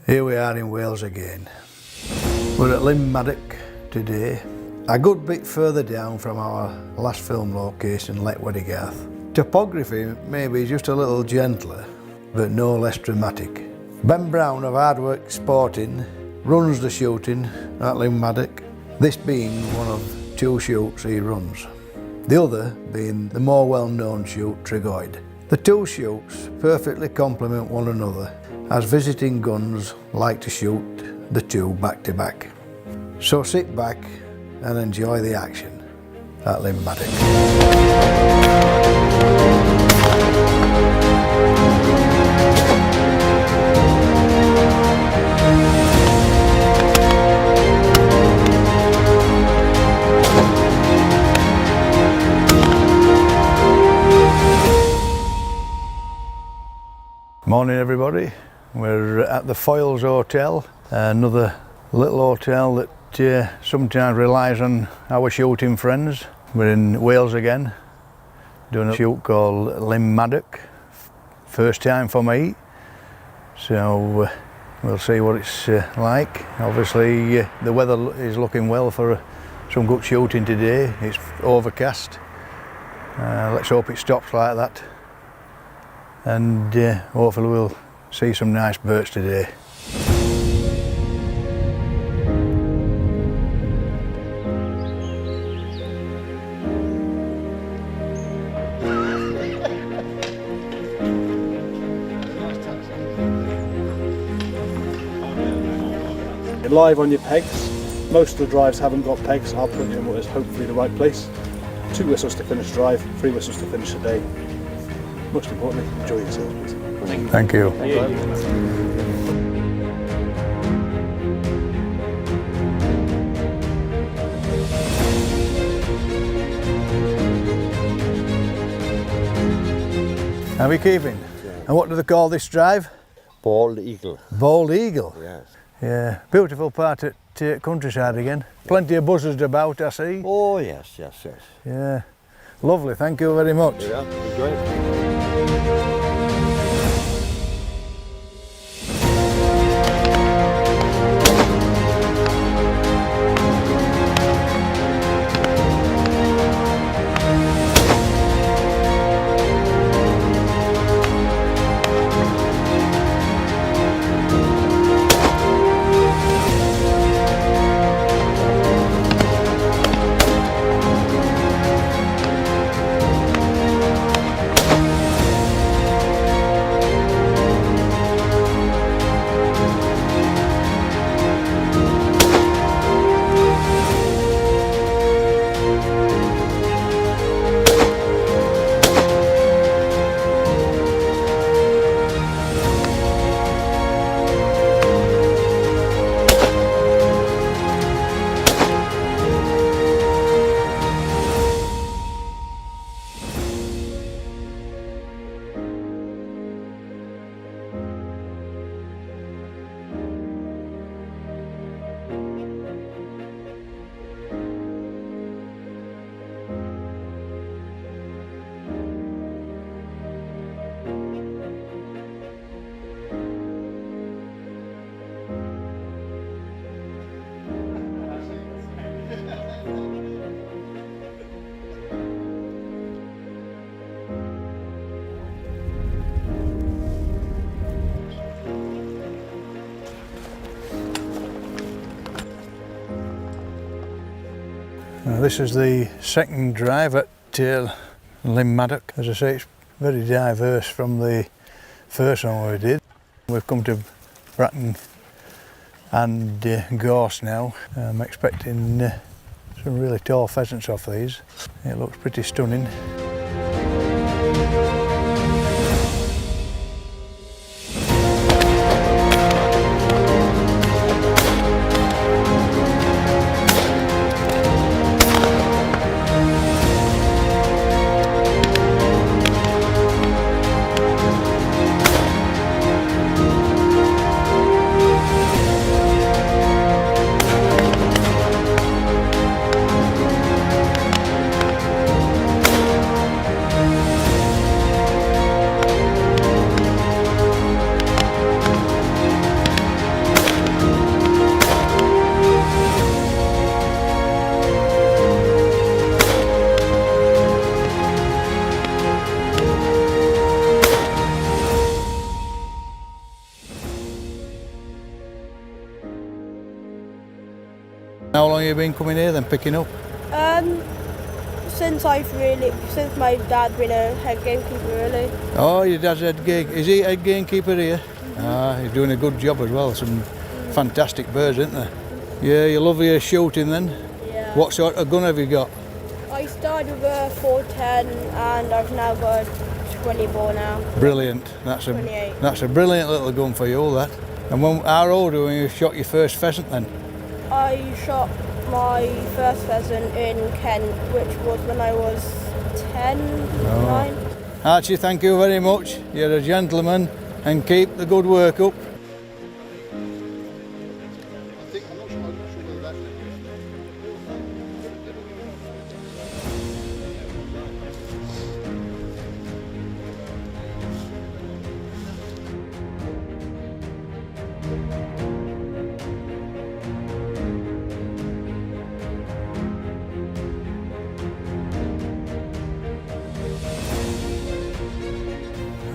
Here we are in Wales again. We're at Maddock today, a good bit further down from our last film location, Letwedigarth. Topography may be just a little gentler, but no less dramatic. Ben Brown of Hardwork Sporting runs the shooting at Maddock, this being one of two shoots he runs, the other being the more well-known shoot Tregoid. The two shoots perfectly complement one another, as visiting guns like to shoot the two back to back. So sit back and enjoy the action at Maddock. Morning everybody, we're at the Foyles Hotel, another little hotel that sometimes relies on our shooting friends. We're in Wales again, doing a shoot called Maddock, first time for me, so we'll see what it's like. Obviously the weather is looking well for some good shooting today. It's overcast, let's hope it stops like that. And hopefully we'll see some nice birds today. You're live on your pegs. Most of the drives haven't got pegs. I'll put you in what is hopefully the right place. 2 whistles to finish drive, 3 whistles to finish the day. Most importantly, enjoy yourself, please. Thank you. How are we keeping? Yeah. And what do they call this drive? Bald Eagle. Bald Eagle? Yes. Yeah, beautiful part at countryside again. Plenty of buzzards about, I see. Oh yes. Yeah, lovely, thank you very much. Yeah, enjoy it. Now, this is the second drive at Maddock. As I say, it's very diverse from the first one we did. We've come to Bratton and Gorse now. I'm expecting some really tall pheasants off these. It looks pretty stunning. How long have you been coming here then, picking up? Since my dad's been a head gamekeeper, really. Oh, your dad's head game. Is he head gamekeeper here? He's doing a good job as well. Some fantastic birds, isn't there? Yeah, you love your shooting then? Yeah. What sort of gun have you got? I started with a 410 and I've now got a 20 bore now. Brilliant. That's 28. That's a brilliant little gun for you, that. And how old were you when you shot your first pheasant then? I shot my first pheasant in Kent, which was when I was 9. Archie, thank you very much. You're a gentleman and keep the good work up.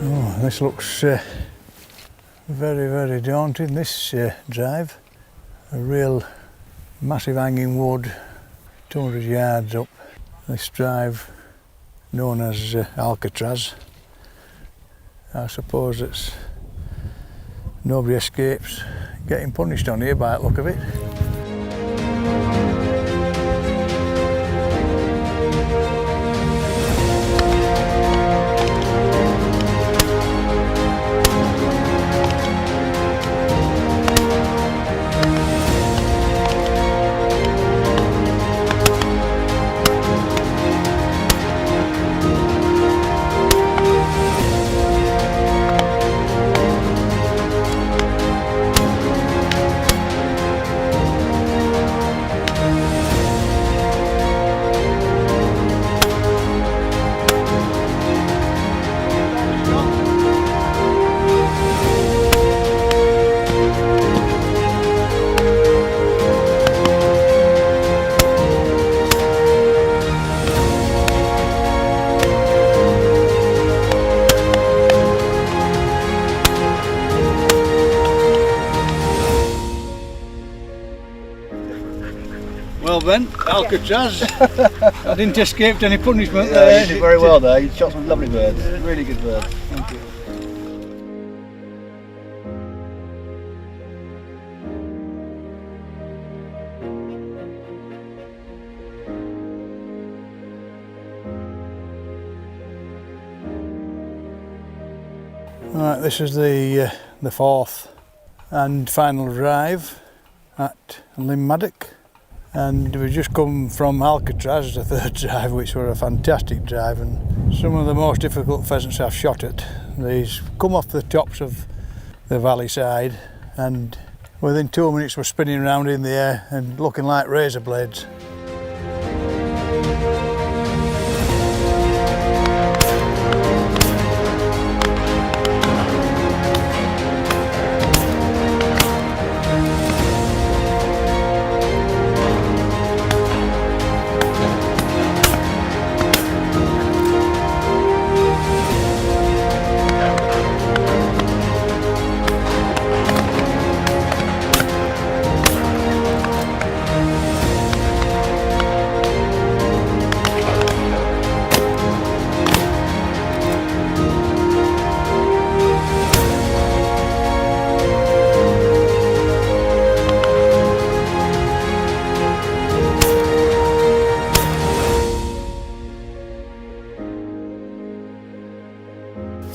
Oh, this looks very, very daunting, this drive. A real massive hanging wood, 200 yards up. This drive, known as Alcatraz. I suppose it's nobody escapes getting punished on here by the look of it. Well Ben, Alcatraz. I didn't escape any punishment there. You did very well there. You shot some lovely birds. Really good birds. Thank you. Right, this is the fourth and final drive at Limmaddock, and we just come from Alcatraz, the third drive, which were a fantastic drive and some of the most difficult pheasants I've shot at. These come off the tops of the valley side and within 2 minutes we're spinning around in the air and looking like razor blades.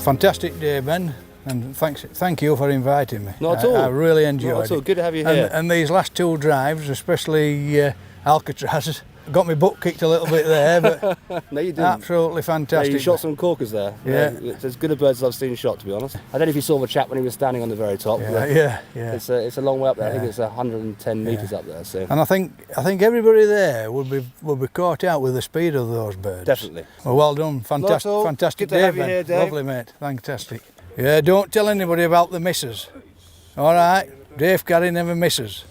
Fantastic day, Ben, and thank you for inviting me. Not at all. I really enjoyed Not at all. it. Good to have you here. And these last two drives, especially Alcatraz, got my butt kicked a little bit there, but No, you didn't. absolutely No, fantastic. you shot some corkers there. Yeah. It's as good a birds as I've seen shot, to be honest. I don't know if you saw the chap when he was standing on the very top. but yeah. It's a long way up there. I think Yeah. it's 110 metres up there. So And I think everybody there would be caught out with the speed of those birds. definitely. Well done, Not at all. fantastic Good to day, have you Ben. here, Dave. Lovely, mate, fantastic. Yeah, don't tell anybody about the misses. All right, Dave Carey never misses.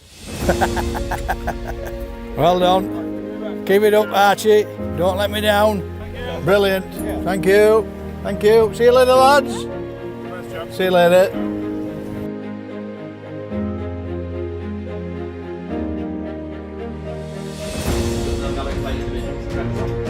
Well done. Keep it up, Archie. Don't let me down. Brilliant. Thank you. Thank you. See you later, lads. See you later. Right.